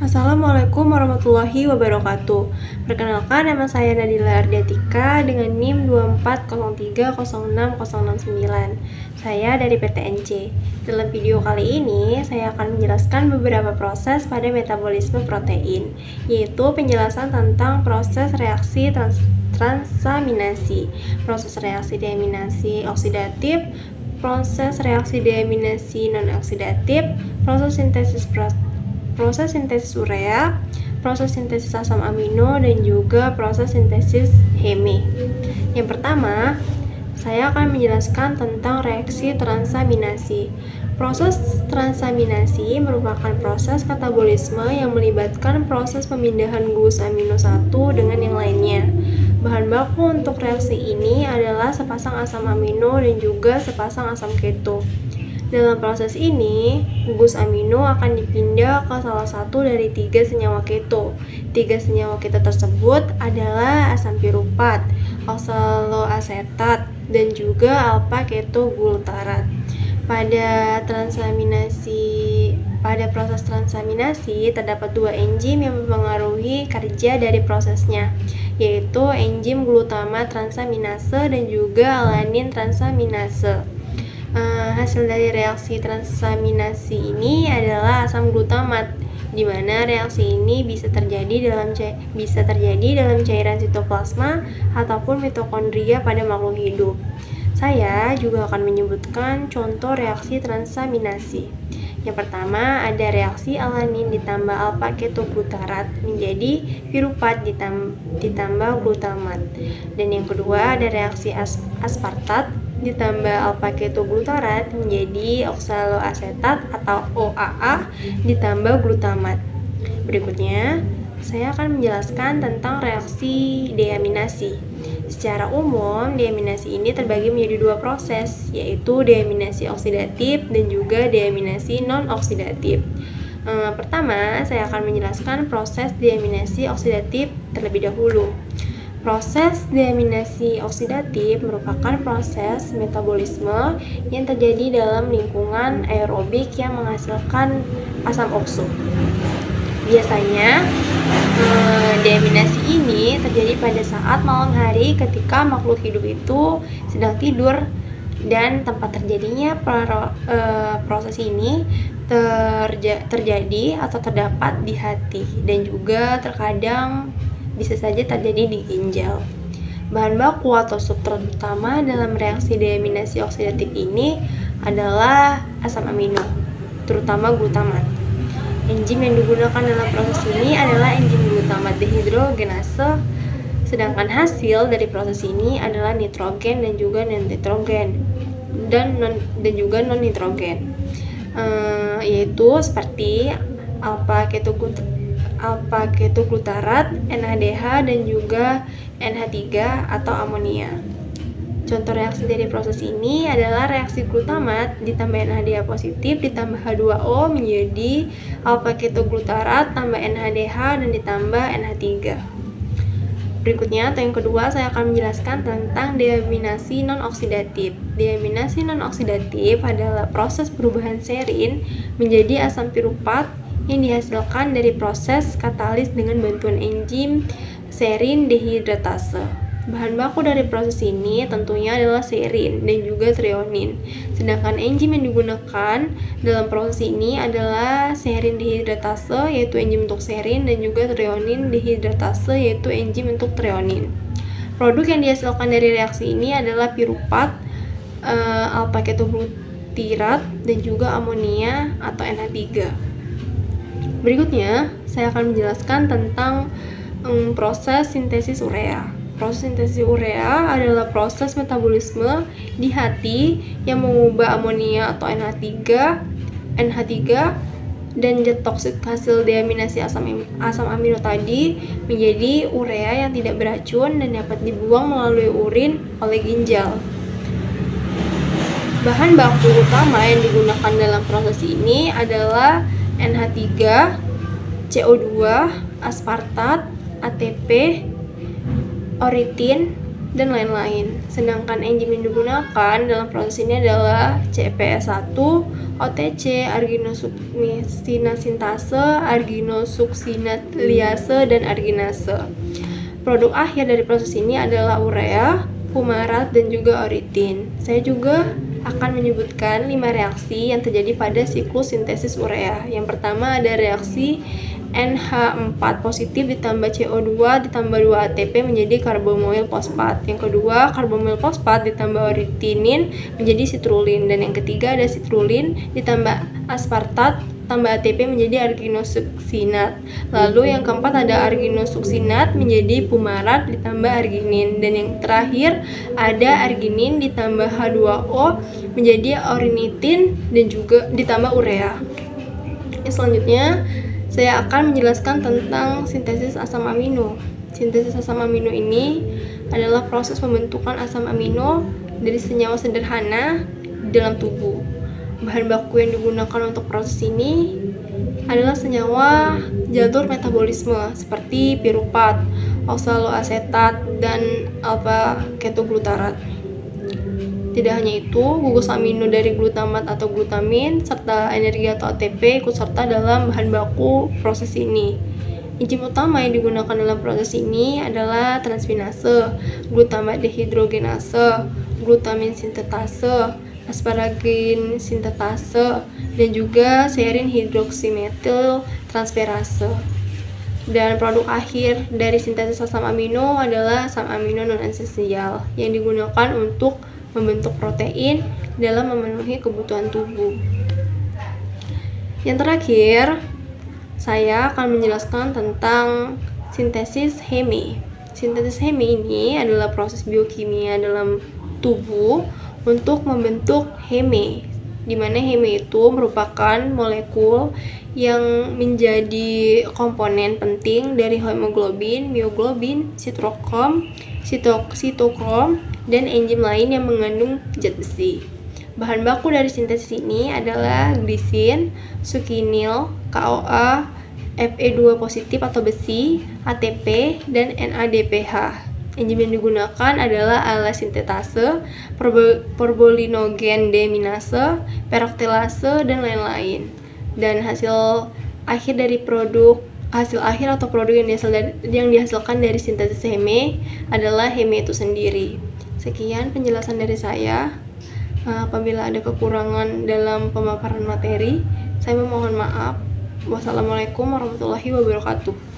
Assalamualaikum warahmatullahi wabarakatuh. Perkenalkan, nama saya Nadila Ardiatika dengan NIM 24030609. Saya dari PTNC. Dalam video kali ini, saya akan menjelaskan beberapa proses pada metabolisme protein, yaitu penjelasan tentang proses reaksi transaminasi, proses reaksi deaminasi oksidatif, proses reaksi deaminasi non-oksidatif, proses sintesis urea, proses sintesis asam amino, dan juga proses sintesis heme. Yang pertama, saya akan menjelaskan tentang reaksi transaminasi. Proses transaminasi merupakan proses katabolisme yang melibatkan proses pemindahan glukosamino 1 dengan yang lainnya. Bahan baku untuk reaksi ini adalah sepasang asam amino dan juga sepasang asam keto. Dalam proses ini, gugus amino akan dipindah ke salah satu dari 3 senyawa keto. 3 senyawa keto tersebut adalah asam piruvat, oksaloasetat, dan juga alpha ketoglutarat. Pada proses transaminasi terdapat 2 enzim yang mempengaruhi kerja dari prosesnya, yaitu enzim glutamat transaminase dan juga alanin transaminase. Hasil dari reaksi transaminasi ini adalah asam glutamat, di mana reaksi ini bisa terjadi dalam cairan sitoplasma ataupun mitokondria pada makhluk hidup. Saya juga akan menyebutkan contoh reaksi transaminasi. Yang pertama, ada reaksi alanin ditambah alpha ketoglutarat menjadi piruvat ditambah glutamat. Dan yang kedua, ada reaksi aspartat ditambah alpha ketoglutarat menjadi oksaloasetat atau OAA ditambah glutamat. Berikutnya, saya akan menjelaskan tentang reaksi deaminasi. Secara umum, deaminasi ini terbagi menjadi 2 proses, yaitu deaminasi oksidatif dan juga deaminasi non-oksidatif. Pertama, saya akan menjelaskan proses deaminasi oksidatif terlebih dahulu. Proses deaminasi oksidatif merupakan proses metabolisme yang terjadi dalam lingkungan aerobik yang menghasilkan asam okso. Biasanya, deaminasi ini terjadi pada saat malam hari ketika makhluk hidup itu sedang tidur, dan tempat terjadinya proses ini terjadi atau terdapat di hati, dan juga terkadang bisa saja terjadi di ginjal. Bahan baku atau substrat utama dalam reaksi deaminasi oksidatif ini adalah asam amino, terutama glutamat. Enzim yang digunakan dalam proses ini adalah enzim glutamat dehidrogenase, sedangkan hasil dari proses ini adalah nitrogen dan juga non-nitrogen dan juga non-nitrogen, yaitu seperti alpha ketoglutarat, NADH, dan juga NH3 atau amonia. Contoh reaksi dari proses ini adalah reaksi glutamat ditambah NADH positif ditambah H2O menjadi alpha ketoglutarat tambah NADH dan ditambah NH3. Berikutnya, atau yang kedua, saya akan menjelaskan tentang deaminasi non-oksidatif. Deaminasi non-oksidatif adalah proses perubahan serin menjadi asam piruvat yang dihasilkan dari proses katalis dengan bantuan enzim serin dehidratase. Bahan baku dari proses ini tentunya adalah serin dan juga treonin. Sedangkan enzim yang digunakan dalam proses ini adalah serin dehidratase, yaitu enzim untuk serin, dan juga treonin dehidratase, yaitu enzim untuk treonin. Produk yang dihasilkan dari reaksi ini adalah piruvat, alpha ketoglutirat, dan juga amonia atau NH3. Berikutnya, saya akan menjelaskan tentang proses sintesis urea. Proses sintesis urea adalah proses metabolisme di hati yang mengubah amonia atau NH3 dan zat toksik hasil deaminasi asam amino tadi menjadi urea yang tidak beracun dan dapat dibuang melalui urin oleh ginjal. Bahan baku utama yang digunakan dalam proses ini adalah NH3, CO2, aspartat, ATP, uritin, dan lain-lain. Sedangkan enzim yang digunakan dalam proses ini adalah CPS1, OTC, arginosuccinat sintase, arginosuccinat liase, dan arginase. Produk akhir dari proses ini adalah urea, fumarat, dan juga uritin. Saya juga akan menyebutkan 5 reaksi yang terjadi pada siklus sintesis urea. Yang pertama ada reaksi NH4 positif ditambah CO2 ditambah 2 ATP menjadi karbomoil fosfat. Yang kedua, karbomoil fosfat ditambah uretinin menjadi sitrulin. Dan yang ketiga ada sitrulin ditambah aspartat tambah ATP menjadi arginosuccinat. Lalu yang keempat ada arginosuccinat menjadi fumarat ditambah arginin. Dan yang terakhir ada arginin ditambah H2O menjadi ornitin dan juga ditambah urea. Selanjutnya saya akan menjelaskan tentang sintesis asam amino. Sintesis asam amino ini adalah proses pembentukan asam amino dari senyawa sederhana di dalam tubuh. Bahan baku yang digunakan untuk proses ini adalah senyawa jalur metabolisme seperti piruvat, oksaloasetat, dan alpha-ketoglutarat. Tidak hanya itu, gugus amino dari glutamat atau glutamin serta energi atau ATP ikut serta dalam bahan baku proses ini. Enzim utama yang digunakan dalam proses ini adalah transminase, glutamat dehidrogenase, glutamin sintetase, asparagin sintetase, dan juga serin hidroksimetil transferase. Dan produk akhir dari sintesis asam amino adalah asam amino non esensial yang digunakan untuk membentuk protein dalam memenuhi kebutuhan tubuh. Yang terakhir, saya akan menjelaskan tentang sintesis heme. Sintesis heme ini adalah proses biokimia dalam tubuh untuk membentuk heme, di mana heme itu merupakan molekul yang menjadi komponen penting dari hemoglobin, mioglobin, sitokrom, dan enzim lain yang mengandung zat besi. Bahan baku dari sintesis ini adalah glisin, succinyl, KOA, Fe2 positif atau besi, ATP, dan NADPH. Enzim yang digunakan adalah alasintetase, porbolinogen deaminase, peroktilase, dan lain-lain. Dan hasil akhir atau produk yang dihasilkan dari sintesis heme adalah heme itu sendiri. Sekian penjelasan dari saya. Apabila ada kekurangan dalam pemaparan materi, saya memohon maaf. Wassalamualaikum warahmatullahi wabarakatuh.